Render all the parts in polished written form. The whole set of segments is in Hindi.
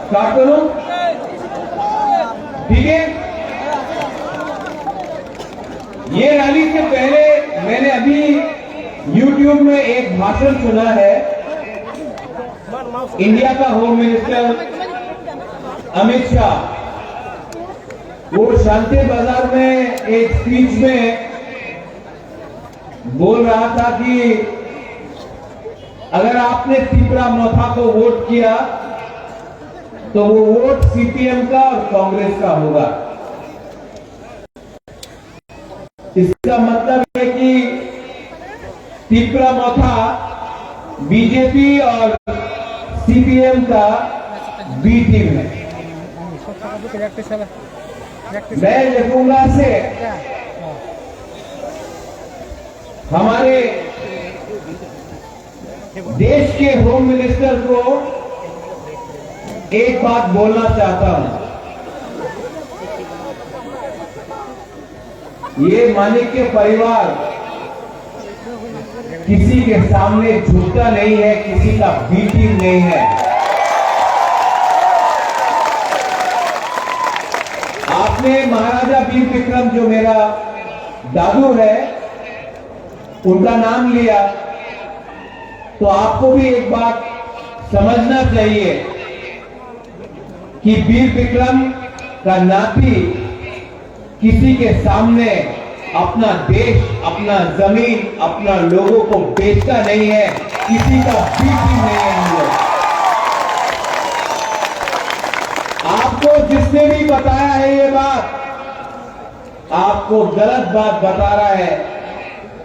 स्टार्ट करूं? ठीक है। ये रैली से पहले मैंने अभी YouTube में एक भाषण सुना है। इंडिया का होम मिनिस्टर अमित शाह वो शांति बाजार में एक स्पीच में बोल रहा था कि अगर आपने तीपरा मोथा को वोट किया तो वो वोट सीपीएम का और कांग्रेस का होगा। इसका मतलब है कि तीपरा मोथा बीजेपी और सीपीएम का बी टीम है। मैं लिखूंगा से हमारे देश के होम मिनिस्टर को एक बात बोलना चाहता हूं। ये माणिक्य परिवार किसी के सामने झुकता नहीं है, किसी का बी टीम नहीं है। आपने महाराजा वीर विक्रम जो मेरा दादू है उनका नाम लिया, तो आपको भी एक बात समझना चाहिए कि वीर विक्रम का नाती किसी के सामने अपना देश, अपना जमीन, अपना लोगों को बेचता नहीं है, किसी का बीटी नहीं है। हम लोग आपको जिसने भी बताया है ये बात, आपको गलत बात बता रहा है।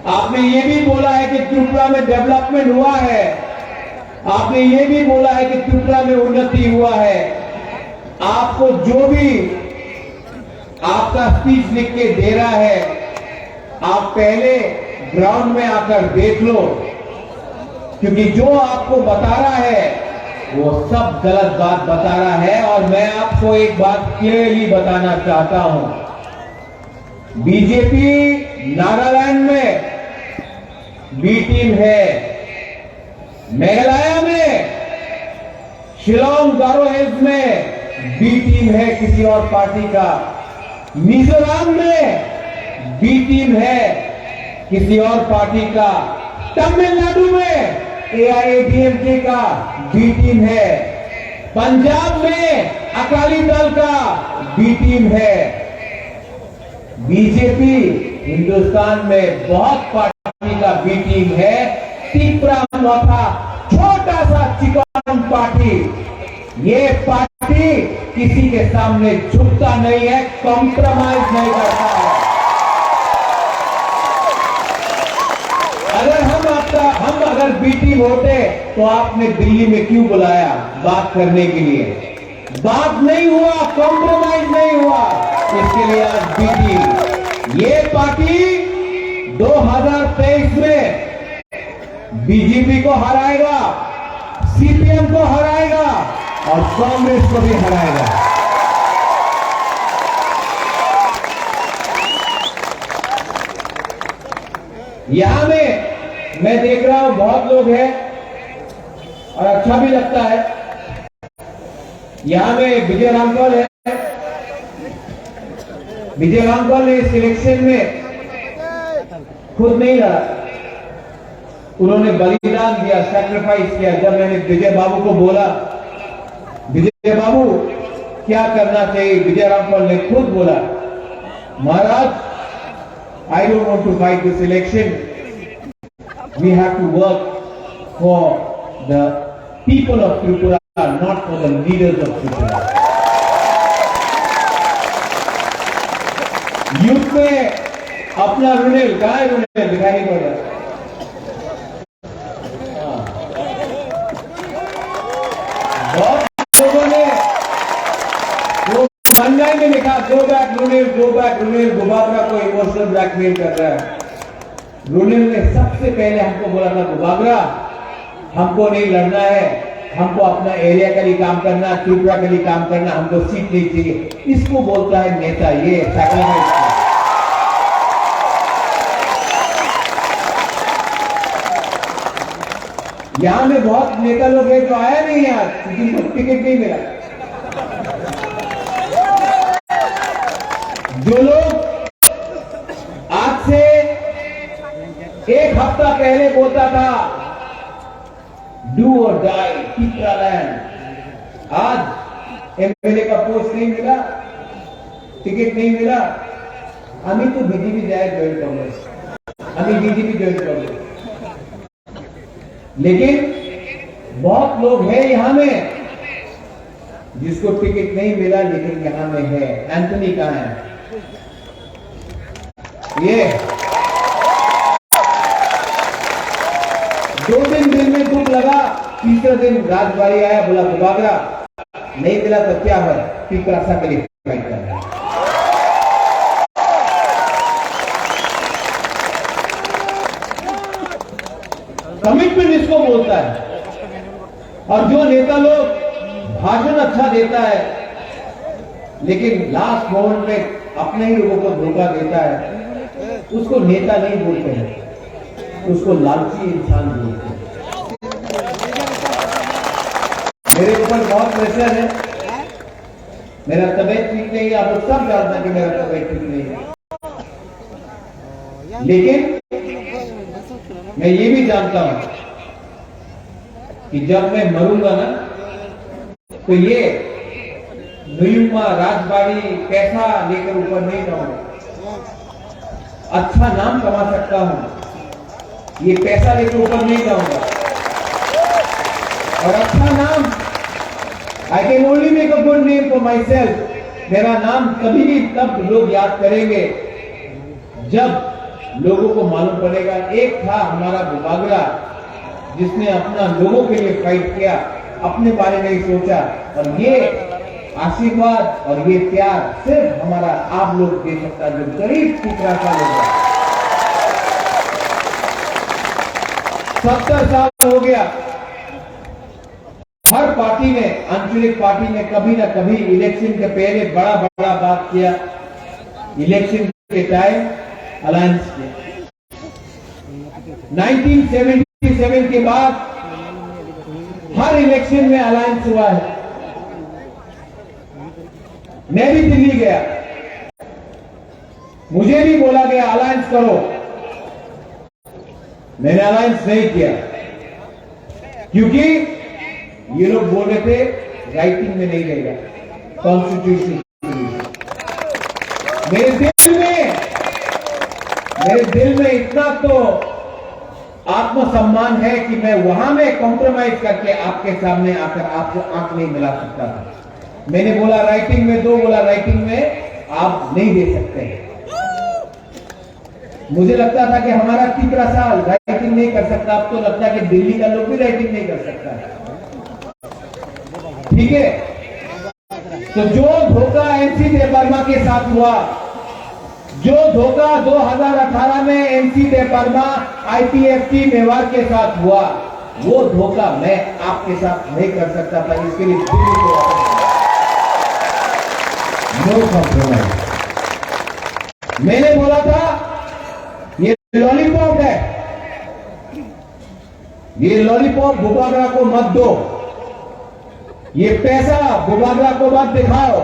आपने ये भी बोला है कि त्रिपुरा में डेवलपमेंट हुआ है, आपने ये भी बोला है कि त्रिपुरा में उन्नति हुआ है। आपको जो भी आपका स्पीच लिख के दे रहा है, आप पहले ग्राउंड में आकर देख लो, क्योंकि जो आपको बता रहा है वो सब गलत बात बता रहा है। और मैं आपको एक बात क्लियरली बताना चाहता हूं, बीजेपी नागालैंड में बी टीम है, मेघालय में, शिलोंग गारो हिल्स में बी टीम है किसी और पार्टी का, मिजोरम में बी टीम है किसी और पार्टी का, तमिलनाडु में एआईएडीएमके का बी टीम है, पंजाब में अकाली दल का बी टीम है। बीजेपी हिंदुस्तान में बहुत पार्टी का बी टीम है। तीपरा मोथा छोटा सा चिकन पार्टी, ये पार्टी किसी के सामने झुकता नहीं है, कॉम्प्रोमाइज नहीं करता है। अगर बी टीम होते तो आपने दिल्ली में क्यों बुलाया बात करने के लिए? बात नहीं हुआ, कॉम्प्रोमाइज नहीं हुआ, इसके लिए आज बी टीम। ये पार्टी 2023 में बीजेपी को हराएगा, सीपीएम को हराएगा और कांग्रेस को भी हराएगा। यहां में मैं देख रहा हूं बहुत लोग हैं और अच्छा भी लगता है। यहां में विजय रामपाल है। विजय रामपाल ने सिलेक्शन में खुद नहीं लड़ा, उन्होंने बलिदान दिया, सैक्रिफाइस किया। जब मैंने विजय बाबू को बोला विजय बाबू क्या करना चाहिए, विजय रामपाल ने खुद बोला, महाराज I don't want to fight this election. We have to work for the people of Tripura, not for the leaders of Tripura. Youth में अपना रुनेल, कहाँ है रुनेल? दिखाई नहीं पड़ रहा। बहुत लोगों ने वो मनगाई में लिखा गो बैक रुनेल, गुबाबरा को इमोशनल ब्लैकमेल कर रहा है। रुनेल ने सबसे पहले हमको बोला था, गुबाबरा हमको नहीं लड़ना है, हमको अपना एरिया के लिए काम करना, त्रिपुरा के लिए काम करना, हमको सीट नहीं चाहिए। इसको बोलता है नेता, ये सैक्रिफाइस। यहां में बहुत नेता लोग हैं जो आया नहीं यार, जिनको टिकट नहीं मिला। जो लोग आज से एक हफ्ता पहले बोलता था डू और डाई टिकरालैंड, आज एमएलए का पोस्ट नहीं मिला, टिकट नहीं मिला, हमें तो बीजेपी जाए ज्वाइन कर लो, हमें बीजेपी ज्वाइन कर लो। लेकिन बहुत लोग हैं यहां में जिसको टिकट नहीं मिला, लेकिन यहां में है। एंथनी कहां है? ये 2 दिन में दुख लगा, तीसरे दिन राजबाड़ी आया, बोला बुबागरा नहीं मिला तो क्या है, पीपरासा के लिए फाइट कर रहा है। कमिटमेंट इसको बोलता है। और जो नेता लोग भाषण अच्छा देता है लेकिन लास्ट मोमेंट में अपने ही लोगों को धोखा देता है, उसको नेता नहीं बोलते हैं, उसको लालची इंसान बोलते हैं। मेरे ऊपर बहुत प्रेशर है, मेरा तबीयत ठीक नहीं है, आप लोग सब जानते हैं कि मेरा तबीयत ठीक नहीं है, लेकिन मैं ये भी जानता हूं कि जब मैं मरूंगा ना तो ये नुयुमा राजबाड़ी पैसा लेकर ऊपर नहीं जाऊंगा, अच्छा नाम कमा सकता हूं, ये पैसा लेकर ऊपर नहीं जाऊंगा। और अच्छा नाम, I can only make a good name for my self. मेरा नाम कभी भी तब लोग याद करेंगे जब लोगों को मालूम पड़ेगा एक था हमारा बुबागरा जिसने अपना लोगों के लिए फाइट किया, अपने बारे में ही सोचा। और ये आशीर्वाद और ये प्यार सिर्फ हमारा आप लोग दे सकता है, जो गरीब पिपरासा लोग हैं। 70 साल हो गया, हर पार्टी ने, आंचलिक पार्टी ने कभी ना कभी इलेक्शन के पहले बड़ा बड़ा बात किया, इलेक्शन के टाइम अलायंस किया। 1977 के बाद हर इलेक्शन में अलायंस हुआ है। मैं भी दिल्ली गया, मुझे भी बोला गया अलायंस करो, मैंने अलायंस नहीं किया क्योंकि ये लोग बोल रहे थे राइटिंग में नहीं रहेगा, कॉन्स्टिट्यूशन। मेरे दिल में इतना तो आत्मसम्मान है कि मैं वहां में कॉम्प्रोमाइज करके आपके सामने आकर आपको आंख नहीं मिला सकता था। मैंने बोला राइटिंग में दो, बोला राइटिंग में आप नहीं दे सकते। मुझे लगता था कि हमारा पिपरासा राइटिंग नहीं कर सकता, अब तो लगता है कि दिल्ली का लोग भी राइटिंग नहीं कर सकता। ठीक है, तो जो धोखा एनसी देवर्मा के साथ हुआ, जो धोखा 2018 में एनसी देवर्मा आईपीएफटी मेवाड़ के साथ हुआ, वो धोखा मैं आपके साथ नहीं कर सकता था। इसके लिए दिल्ली को नो कॉम्प्रोमाइज। मैंने बोला था ये लॉलीपॉप है, ये लॉलीपॉप बुबागरा को मत दो, ये पैसा बुबागरा को मत दिखाओ,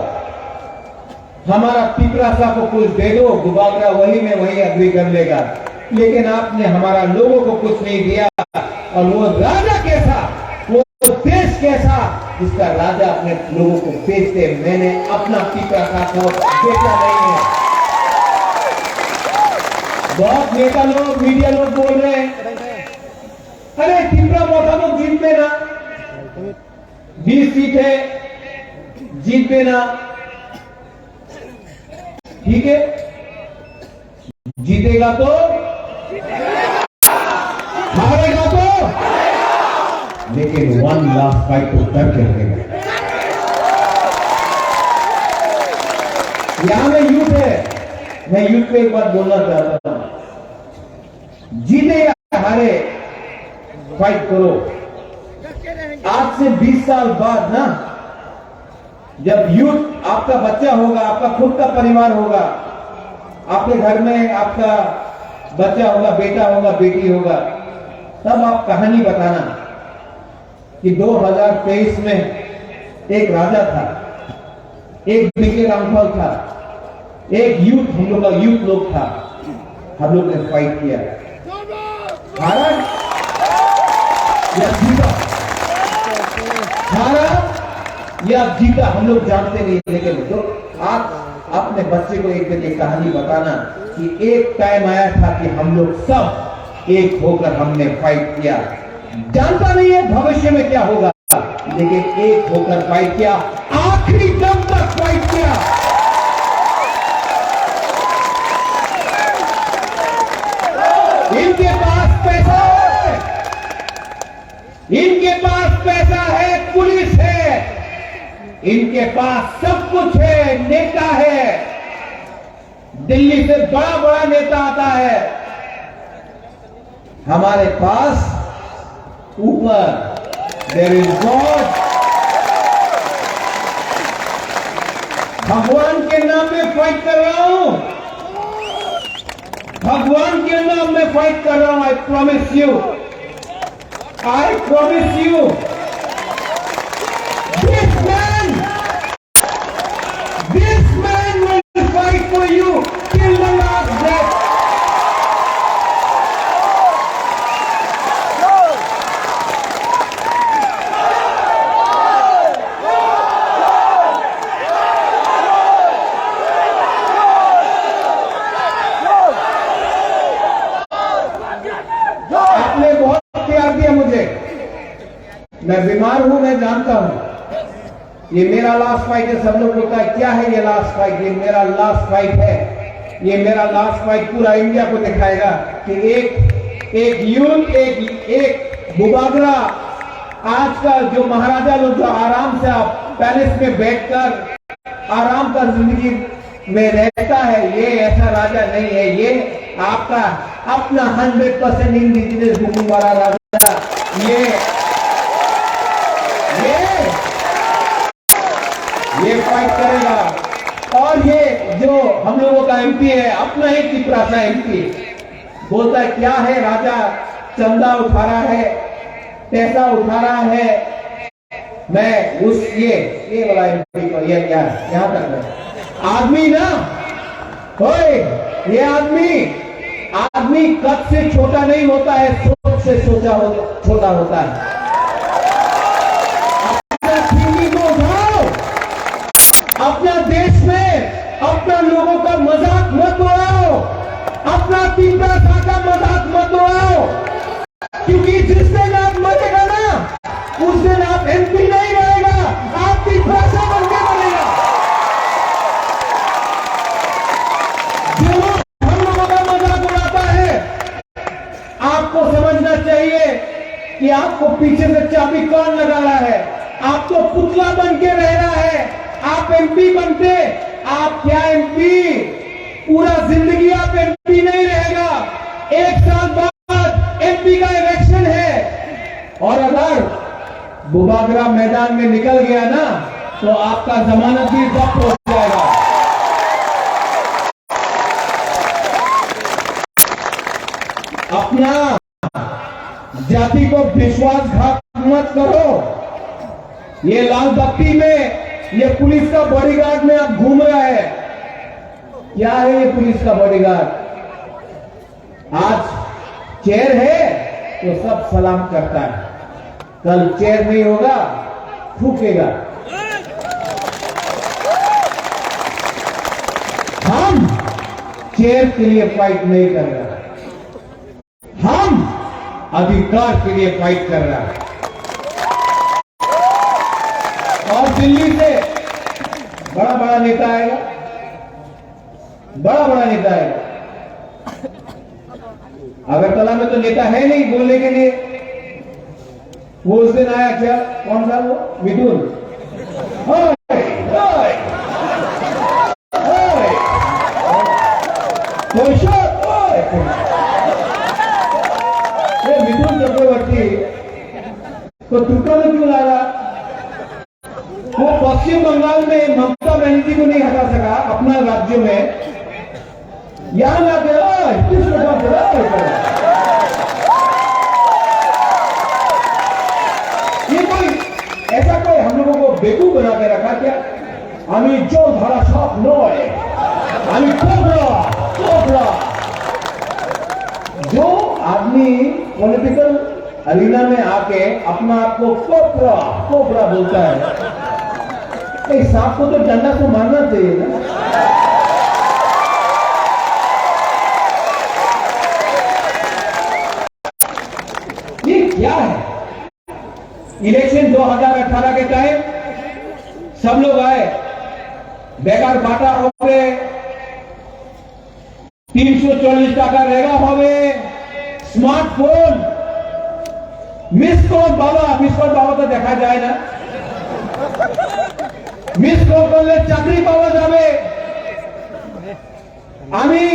हमारा पिपरासा को कुछ दे दो, बुबागरा वही में वही अग्री कर लेगा। लेकिन आपने हमारा लोगों को कुछ नहीं दिया। और वो राजा कैसा, वो देश कैसा जिसका राजा अपने लोगों को बेचते, मैंने अपना पिपरासा को बेचा नहीं है। बहुत नेता लोग, मीडिया लोग बोल रहे हैं अरे पिपरा मोटा तो जीत में ना, 20 सीट है, जीत में ना, ठीक है, जीतेगा तो हारेगा तो, लेकिन 1 लाख फाइट तो करके रहेगा। यहां में यूथ है, मैं यूथ पे एक बात बोलना चाहता हूं, जीते या हारे फाइट करो। आज से 20 साल बाद ना, जब यूथ आपका बच्चा होगा, आपका खुद का परिवार होगा, आपके घर में आपका बच्चा होगा, बेटा होगा, बेटी होगा, तब आप कहानी बताना कि 2023 में एक राजा था, एक बीके रामफल था, एक यूथ, हम लोग का यूथ लोग था, हम लोग ने फाइट किया, हारा या जीता, हारा या जीता हम लोग जानते नहीं, लेकिन तो आप अपने बच्चे को एक दिन ये कहानी बताना कि एक टाइम आया था कि हम लोग सब एक होकर हमने फाइट किया। जानता नहीं है भविष्य में क्या होगा, लेकिन एक होकर फाइट किया, आखिरी दम तक फाइट किया। इनके पास पैसा है, इनके पास पैसा है, पुलिस है, इनके पास सब कुछ है, नेता है, दिल्ली से बड़ा बड़ा नेता आता है। हमारे पास ऊपर देयर इज गॉड। भगवान के नाम में फाइट कर रहा हूं, भगवान के नाम में फाइट कर रहा हूं। I promise you, I promise you, this man will fight for you till the last breath. आपने बहुत प्यार दिया मुझे, मैं बीमार हूं, मैं जानता हूं। ये मेरा लास्ट फाइट है। सब लोग बोलता है क्या है ये लास्ट फाइट? ये मेरा लास्ट फाइट है। ये मेरा लास्ट फाइट पूरा इंडिया को दिखाएगा कि एक यूथ, एक बुबागरा, आजकल जो महाराजा लोग जो आराम से आप पैलेस में बैठकर आराम का जिंदगी में रहता है, ये ऐसा राजा नहीं है। ये आपका अपना 100% इंडिजिनियस घूमने वाला राजा, ये फाइट करेगा। और ये जो हम लोगों का एमपी है, अपना ही चिपरासा एमपी, बोलता है क्या है राजा, चंदा उठा रहा है, पैसा उठा रहा है। मैं उस ये वाला एमपी को ये क्या यहां तक है आदमी ना, ओए ये आदमी कद से छोटा नहीं होता है, सोच से छोटा होता है। अपना देश में अपना लोगों का मजाक मत उड़ाओ, अपना तीव्रता का मजाक मत उड़ाओ, क्योंकि जिस दिन आप मरेगा ना, उस दिन आप एमपी नहीं रहेगा, आप तीव्रता बन के मरेगा। जो लोग हम लोगों का मजाक उड़ाता है, आपको समझना चाहिए कि आपको पीछे से चाबी कौन लगा रहा है। आप तो पुतला बन के रह रहा है। आप एमपी बनते, आप क्या एमपी, पूरा जिंदगी आप एमपी नहीं रहेगा। 1 साल बाद एमपी का इलेक्शन है, और अगर बुबागरा मैदान में निकल गया ना, तो आपका जमानत भी जब्त हो जाएगा। अपना जाति को विश्वासघात मत करो। ये लाल बत्ती में ये पुलिस का बॉडीगार्ड में अब घूम रहा है। क्या है ये पुलिस का बॉडीगार्ड? आज चेयर है तो सब सलाम करता है, कल चेयर नहीं होगा, थूकेगा। हम चेयर के लिए फाइट नहीं कर रहे, हम अधिकार के लिए फाइट कर रहा है। और दिल्ली से बड़ा बड़ा नेता आएगा, बड़ा बड़ा नेता आएगा। अगरतला में तो नेता है नहीं बोलने के लिए। वो उस दिन आया, क्या कौन था वो, मिथुन, मिथुन चक्रवर्ती तो टूटा में क्यों ला रहा? वो पश्चिम बंगाल में ममता बनर्जी को नहीं हटा सका अपना राज्य में, यहां लाके किस प्रकार ये कोई ऐसा कोई हम लोगों को बेवकूफ बना के रखा क्या? আমি জল ধারা সব নয়, हमें ठोकरा जो आदमी पॉलिटिकल अरीना में आके अपना आप को कोपरा बोलता है, इस सांप को तो डंडा को मारना चाहिए ना। ये क्या है? इलेक्शन 2018 के टाइम सब लोग आए, बेकार बाटा हो गए, 340 टाका रेगा हो गए, स्मार्टफोन मिस कॉल बाबा तो देखा जाए ना, मिस कॉल करले चाकरी पावा जावे। आमी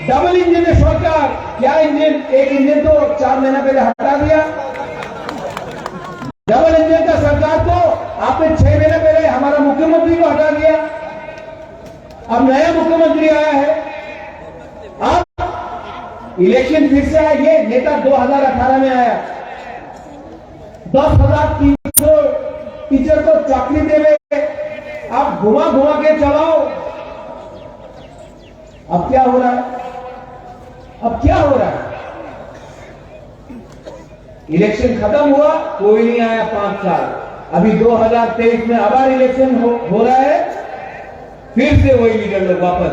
डबल इंजन सरकार, क्या इंजन, एक इंजन तो 4 महीना पहले हटा दिया, डबल इंजन का सरकार को आपने 6 महीने पहले हमारा मुख्यमंत्री को हटा दिया। अब नया मुख्यमंत्री आया है, अब इलेक्शन फिर से आया। ये नेता 2018 में आया, 10,300 टीचर को चाकरी देवे, आप घुमा के चलाओ। अब क्या हो रहा है? इलेक्शन खत्म हुआ, कोई नहीं आया 5 साल। अभी 2023 में आबार इलेक्शन हो रहा है, फिर से वही लीडर लोग वापस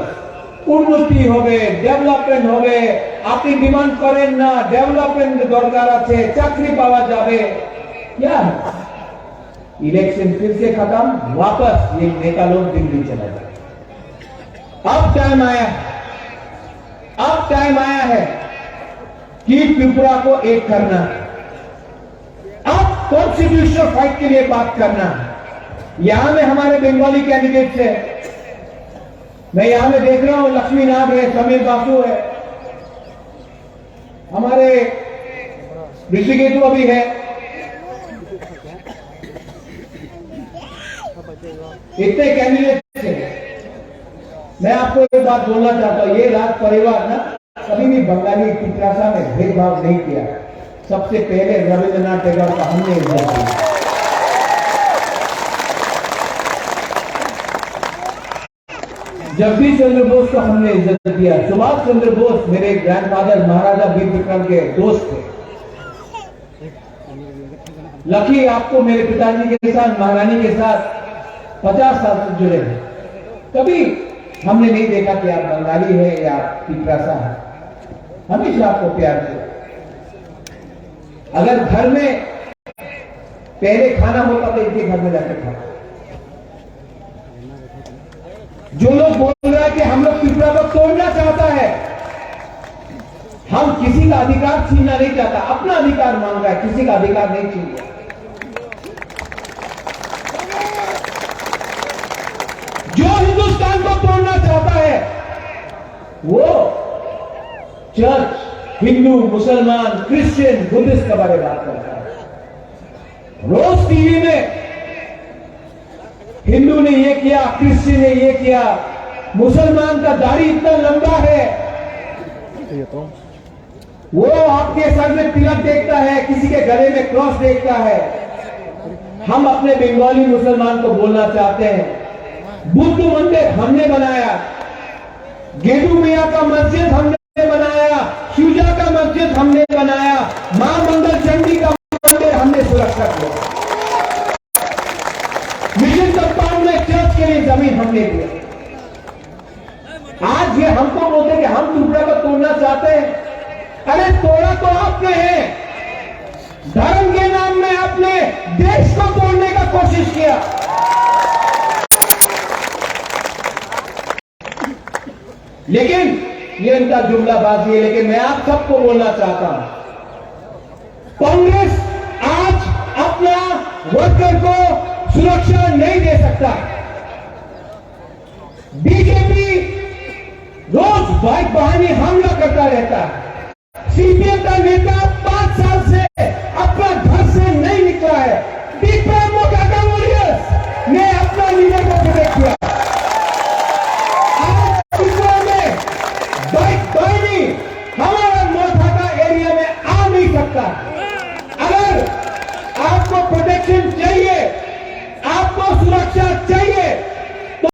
उन्नति हो गए, डेवलपमेंट हो गए, अपनी डिमांड करें ना, डेवलपमेंट दरकार आछे, चाकरी पावा जावे। क्या है? इलेक्शन फिर से खत्म, वापस ये नेता लोग दिल्ली चला जाए। अब टाइम आया है कि त्रिपुरा को एक करना, अब कॉन्स्टिट्यूशनल फाइट के लिए बात करना। यहां में हमारे बंगाली कैंडिडेट्स है, मैं यहां में देख रहा हूं, लक्ष्मी नाग है, समीर बासु है, हमारे ऋषिकेतु अभी है, इतने कैंडिडेट हैं। मैं आपको एक बात बोलना चाहता हूं, ये राज परिवार ना कभी भी बंगाली पित्रासा में भेदभाव नहीं किया। सबसे पहले रविंद्रनाथ टैगोर का हमने इज्जत दी। जगदीश चंद्र बोस को हमने इज्जत दिया। सुभाष चंद्र बोस मेरे ग्रैंडफादर महाराजा वीर विक्रम के दोस्त थे। लकी आपको मेरे पिताजी के साथ, महारानी के साथ 50 साल से जुड़े हैं, कभी हमने नहीं देखा कि आप बंगाली है या पित्रासा है, हमेशा आपको प्यार किया। अगर घर में पहले खाना होता तो इनके घर में जाकर खाना। जो लोग बोल रहा है कि हम लोग त्रिपुरा को तोड़ना चाहता है, हम किसी का अधिकार छीनना नहीं चाहता, अपना अधिकार मांग रहा है, किसी का अधिकार नहीं छीन रहा। जो हिंदुस्तान को तोड़ना चाहता है वो चर्च, हिंदू, मुसलमान, क्रिश्चियन, बुद्धिस्ट के बारे में बात करता है। रोज टीवी में हिंदू ने ये किया, क्रिश्चियन ने ये किया, मुसलमान का दाढ़ी इतना लंबा है, वो आपके सर में तिलक देखता है, किसी के गले में क्रॉस देखता है। हम अपने बंगाली मुसलमान को बोलना चाहते हैं, बुद्ध मंदिर हमने बनाया, गेडू मियां का मस्जिद हमने बनाया, शिवजा का मस्जिद हमने बनाया, मां मंगल चंडी का मंदिर हमने सुरक्षा किया, मिशन कंपाउंड में चर्च के लिए जमीन हमने दिया। आज ये हमको बोलते कि हम त्रिपुरा को तोड़ना चाहते हैं। अरे तोड़ा तो आपने है, धर्म के नाम में आपने देश को तोड़ने का कोशिश किया। लेकिन ये इनका जुमलाबाजी है। लेकिन मैं आप सबको बोलना चाहता हूं, कांग्रेस आज अपना वर्कर को सुरक्षा नहीं दे सकता। बीजेपी रोज बाइक बहाने हमला करता रहता है। सीपीएम का नेता 5 साल से अपना घर से नहीं निकला है। दीपक मोटाका वॉरियर्स ने अपना लीडर को प्रोटेक्ट किया। हमारा मोटाका एरिया में आ नहीं सकता। अगर आपको प्रोटेक्शन चाहिए, आपको सुरक्षा चाहिए, तो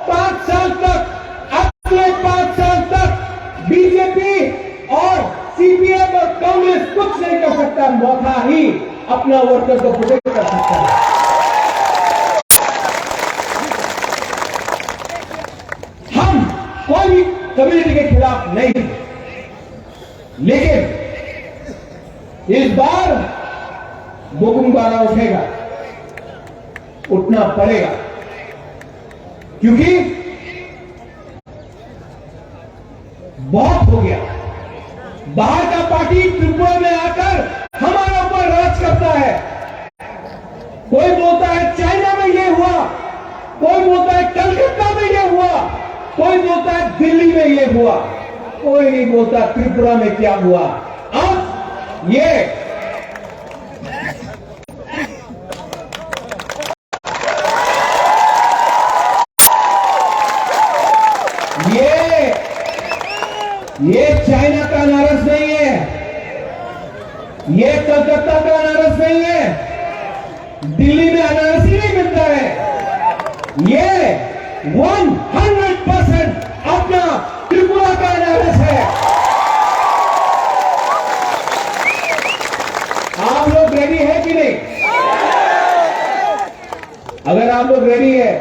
5 साल तक अपना वर्कर को प्रोटेक्ट कर सकता है। हम कोई भी कम्युनिटी के खिलाफ नहीं, लेकिन इस बार मुकुंबारा उठेगा, उठना पड़ेगा, क्योंकि बहुत हो गया। बाहर का पार्टी त्रिपुरा में आकर हमारे ऊपर राज करता है। कोई बोलता है चाइना में ये हुआ, कोई बोलता है कलकत्ता में ये हुआ, कोई बोलता है दिल्ली में ये हुआ, कोई नहीं बोलता त्रिपुरा में क्या हुआ। अब ये चाइना का अनारस नहीं है, ये कलकत्ता का अनारस नहीं है, दिल्ली में अनारस ही नहीं मिलता है। ये 100% अपना त्रिपुरा का अनारस है। आप लोग रेडी है कि नहीं? अगर आप लोग रेडी है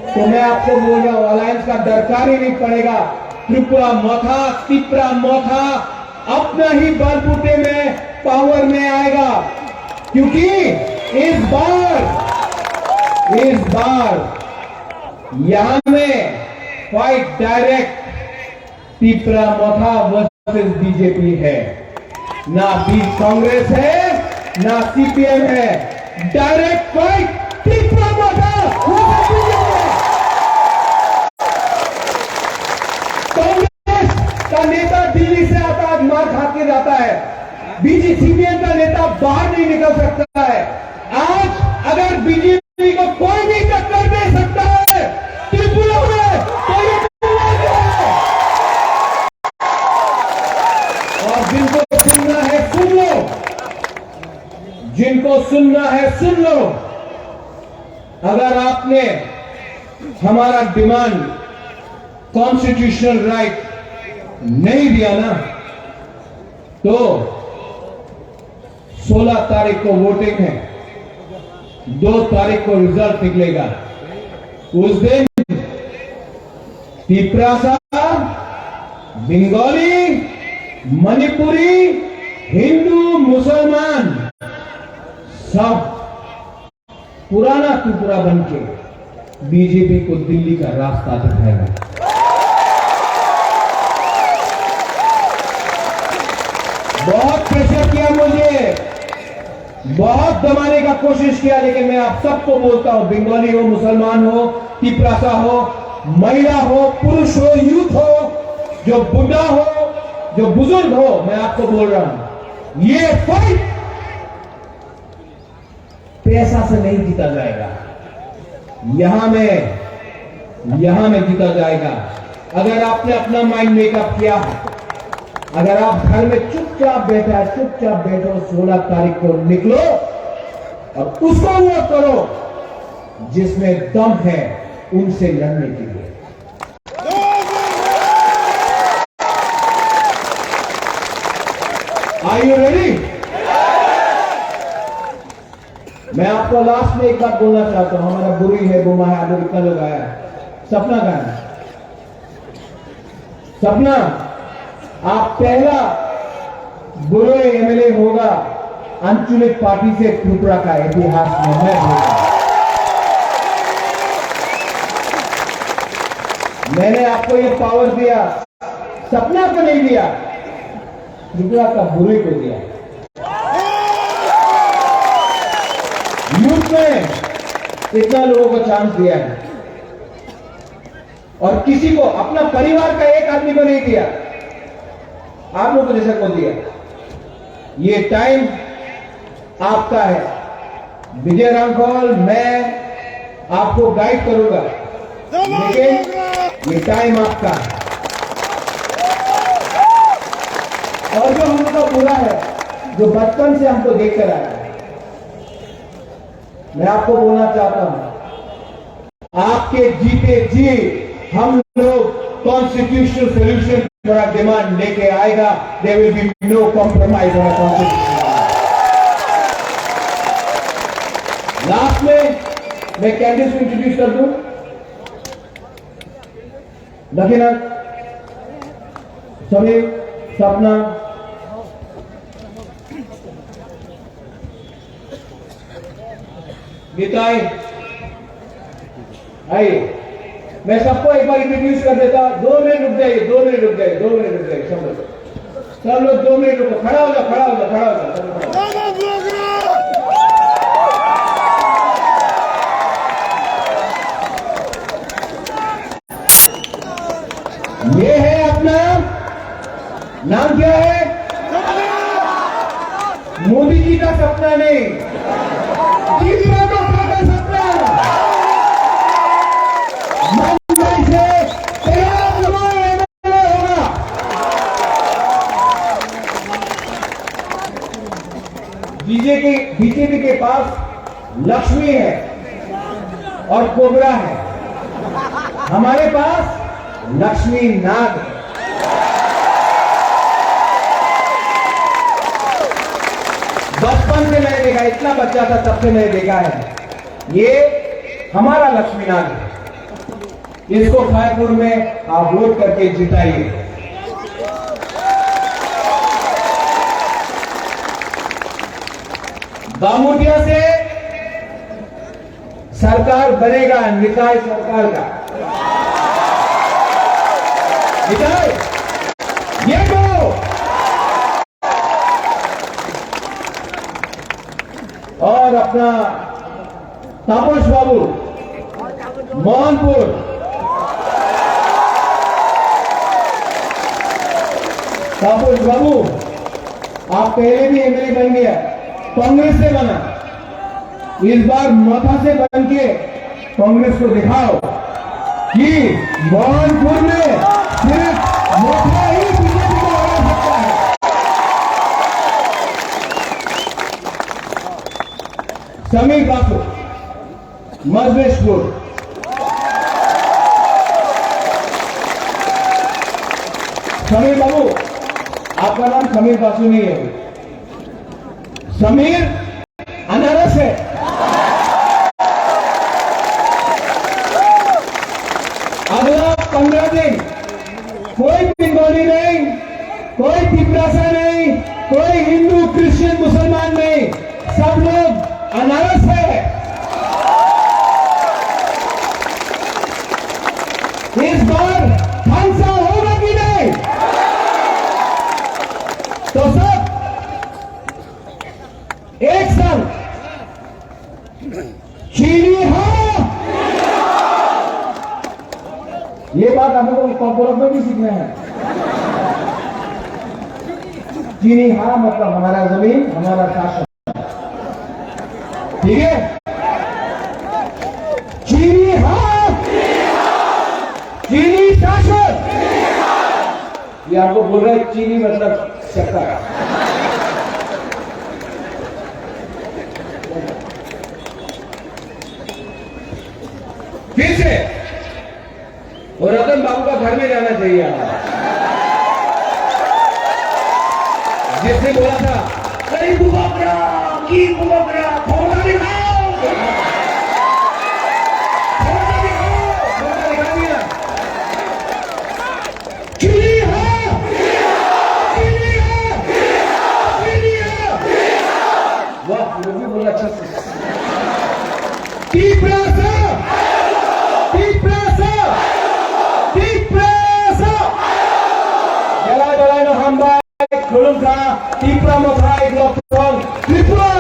तो मैं आपको बोल रहा हूं, अलायंस का दरकार ही नहीं पड़ेगा। त्रिपुरा मौथा अपना ही बलबूते में पावर में आएगा, क्योंकि इस बार यहां में fight direct Tripura Motha versus BJP है, ना बीच कांग्रेस है ना सीपीएम है। Direct fight Tripura Motha versus BJP है। का नेता दिल्ली से आता आज मार खा के जाता है, बीजेपी का नेता बाहर नहीं निकल सकता है। आज अगर बीजेपी को कोई भी टक्कर दे सकता है त्रिपुरा में, तो ये है। और जिनको सुनना है सुन लो, जिनको सुनना है सुन लो। अगर आपने हमारा डिमांड कॉन्स्टिट्यूशनल राइट नहीं दिया ना, तो 16 तारीख को वोटिंग है, 2 तारीख को रिजल्ट निकलेगा। उस दिन तिपरासा, बंगाली, मणिपुरी, हिंदू, मुसलमान सब पुराना त्रिपुरा बनके बीजेपी को दिल्ली का रास्ता दिखाएगा। बहुत प्रेशर किया मुझे, बहुत दबाने का कोशिश किया, लेकिन मैं आप सबको बोलता हूं, बंगाली हो, मुसलमान हो, तिपरासा हो, महिला हो, पुरुष हो, यूथ हो, जो बुढ़ा हो, जो बुजुर्ग हो, मैं आपको बोल रहा हूं, ये फाइट पैसा से नहीं जीता जाएगा, यहां में जीता जाएगा। अगर आपने अपना माइंड मेकअप किया, अगर आप घर में चुपचाप बैठो, 16 तारीख को निकलो और उसको वोट करो जिसमें दम है उनसे लड़ने के लिए। Are you ready? मैं आपको लास्ट में एक बात बोलना चाहता हूं। हमारा बुरी है, बुमा है, आगे कितना लोग आया है। सपना का है, सपना आप पहला बुरे एमएलए होगा अंचलिक पार्टी से त्रिपुरा का इतिहास में मैं होगा। मैंने आपको ये पावर दिया, सपना को नहीं दिया, त्रिपुरा का बुरे को दिया। यूथ में इतना लोगों को चांस दिया है और किसी को, अपना परिवार का एक आदमी को नहीं दिया, आप लोगों को जैसा को दिया। ये टाइम आपका है। विजय रामफल, मैं आपको गाइड करूंगा, लेकिन ये टाइम आपका है। और जो हम लोग का बुरा है, जो बचपन से हमको देखकर आया है, मैं आपको बोलना चाहता हूं, आपके जीते जी हम लोग कॉन्स्टिट्यूशनल सोल्यूशन पर डिमांड लेके आएगा। There will be no compromise on constitution. Last में मैं कैंडिडेट्स को इंट्रोड्यूस कर दूं। दक्षिणाथ, समीर, सपना, निताई, आइए। मैं सबको एक बार इंट्रोड्यूस कर देता। 2 मिनट रुक जाइए, 2 मिनट रुक जाइए, 2 मिनट रुक जाइए। सब लोग 2 मिनट रुको। खड़ा हो जाओ, खड़ा हो जाओ, खड़ा हो जाओ। ये है अपना नाम, क्या है? मोदी जी का सपना नहीं, त्रिपुरा का सपना। मुंबई से तेरा होगा। बीजेपी के पास लक्ष्मी है और कोबरा है, हमारे पास लक्ष्मी नाग है। बचपन से मैंने देखा, इतना बच्चा था तब से मैंने देखा है, ये हमारा लक्ष्मी नाग है। इसको खायपुर में आप वोट करके जिताइए। दामुटिया से सरकार बनेगा, निकाय सरकार का निकाय, ये को और अपना तापस बाबू मोहनपुर, तापस बाबू आप पहले भी एमएलए बन गया, कांग्रेस से बना, इस बार माथा से बन के कांग्रेस को दिखाओ कि मोहनपुर में सिर्फ माथा ही बीजेपी को हरा सकता है। समीर बासु, मजलेशपुर, समीर बाबू, आपका नाम समीर बासु नहीं है, समीर अनारस है। अगला 15 दिन कोई बंगाली नहीं, कोई तिब्रासा नहीं, कोई हिंदू क्रिश्चियन मुसलमान नहीं, सब लोग अनारस है। इस बार खालसा होगा कि नहीं? तो सब एक साल चीनी हाँ। ये बात हमको कॉर्पोरेट में भी सीखना है। चीनी हाँ मतलब हमारा जमीन, हमारा शासन, ठीक है? चीनी हाँ, चीनी शासन। ये आपको बोल रहा है चीनी मतलब शक्कर। फिर से और रतन बाबू का घर में जाना चाहिए हमारा, जिसने बोला था अरे बुबकरा की बुबकरा फोटा दिखाओ, फोटा दिखा दिया। चीनी है, चीनी है, चीनी है। वाह, वो भी बोला अच्छा से। Jalan-jalan hamba, kulung ka, tipra mo tayo, Tripura